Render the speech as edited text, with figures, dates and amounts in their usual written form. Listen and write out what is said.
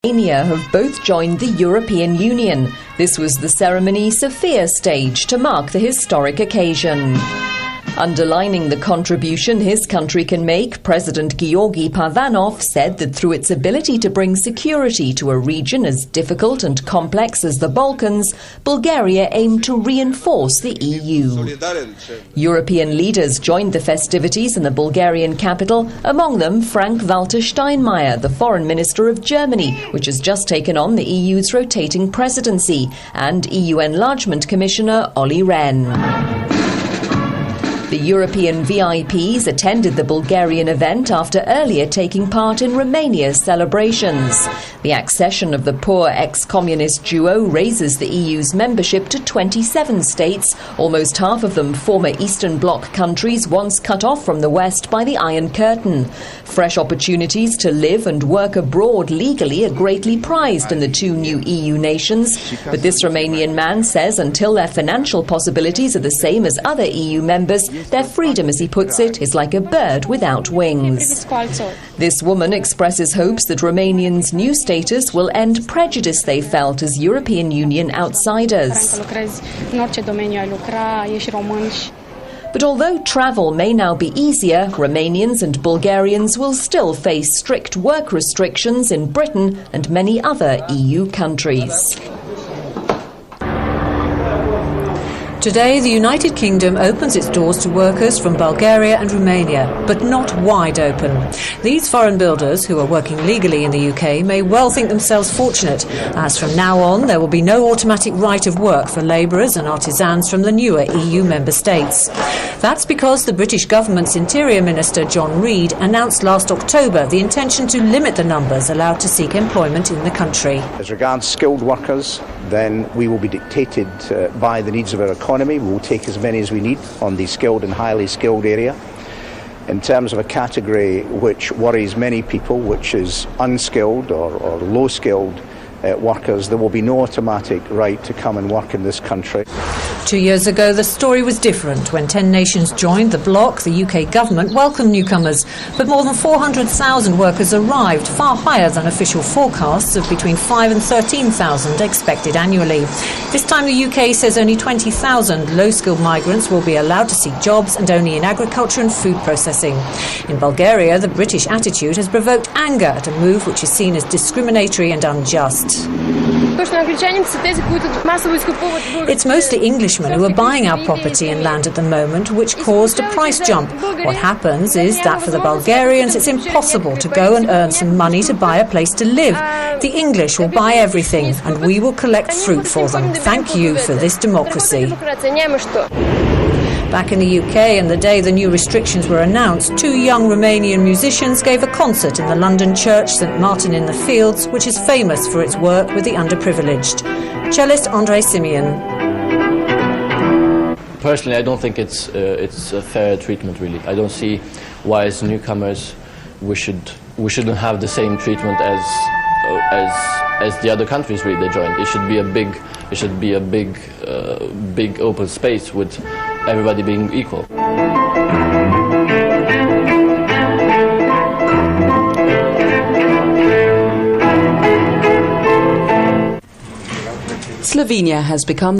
Romania have both joined the European Union. This was the ceremony Sofia staged to mark the historic occasion. Underlining the contribution his country can make, President Georgi Parvanov said that through its ability to bring security to a region as difficult and complex as the Balkans, Bulgaria aimed to reinforce the EU. European leaders joined the festivities in the Bulgarian capital, among them Frank-Walter Steinmeier, the Foreign Minister of Germany, which has just taken on the EU's rotating presidency, and EU Enlargement Commissioner Olli Rehn. The European VIPs attended the Bulgarian event after earlier taking part in Romania's celebrations. The accession of the poor ex-communist duo raises the EU's membership to 27 states, almost half of them former Eastern Bloc countries once cut off from the West by the Iron Curtain. Fresh opportunities to live and work abroad legally are greatly prized in the two new EU nations, but this Romanian man says until their financial possibilities are the same as other EU members, their freedom, as he puts it, is like a bird without wings. This woman expresses hopes that Romanians' new status will end prejudice they felt as European Union outsiders. But although travel may now be easier, Romanians and Bulgarians will still face strict work restrictions in Britain and many other EU countries. Today, the United Kingdom opens its doors to workers from Bulgaria and Romania, but not wide open. These foreign builders, who are working legally in the UK, may well think themselves fortunate, as from now on there will be no automatic right of work for labourers and artisans from the newer EU member states. That's because the British government's Interior Minister John Reid announced last October the intention to limit the numbers allowed to seek employment in the country. As regards skilled workers, then we will be dictated by the needs of our economy. We will take as many as we need on the skilled and highly skilled area. In terms of a category which worries many people, which is unskilled or low-skilled workers, there will be no automatic right to come and work in this country. 2 years ago, the story was different. When 10 nations joined the bloc, the UK government welcomed newcomers. But more than 400,000 workers arrived, far higher than official forecasts of between 5,000 and 13,000 expected annually. This time the UK says only 20,000 low-skilled migrants will be allowed to seek jobs, and only in agriculture and food processing. In Bulgaria, the British attitude has provoked anger at a move which is seen as discriminatory and unjust. It's mostly Englishmen who are buying our property and land at the moment, which caused a price jump. What happens is that for the Bulgarians it's impossible to go and earn some money to buy a place to live. The English will buy everything and we will collect fruit for them. Thank you for this democracy. Back in the UK, on the day the new restrictions were announced, two young Romanian musicians gave a concert in the London church St Martin in the Fields, which is famous for its work with the underprivileged. Cellist Andrei Simeon. Personally, I don't think it's a fair treatment, really. I don't see why, as newcomers, we shouldn't have the same treatment as the other countries really they joined. It should be a big open space with everybody being equal. Slovenia has become